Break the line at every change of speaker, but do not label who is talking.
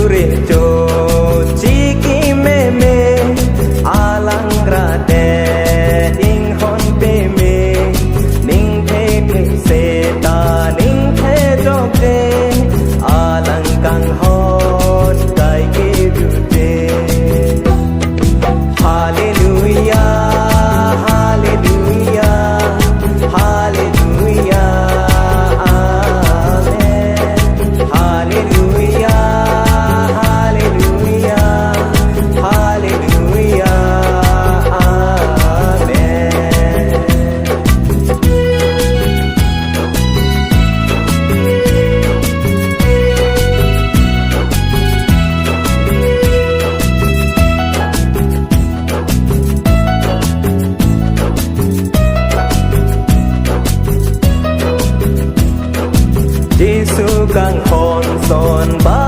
Surejo Chiki meme Alang grade Ding hon peme Ning te te seta Ning te jokte Alang kang hon Kai kebute Hallelujah Hallelujah Hallelujah Amen Hallelujah Giêsu càng hồn son ba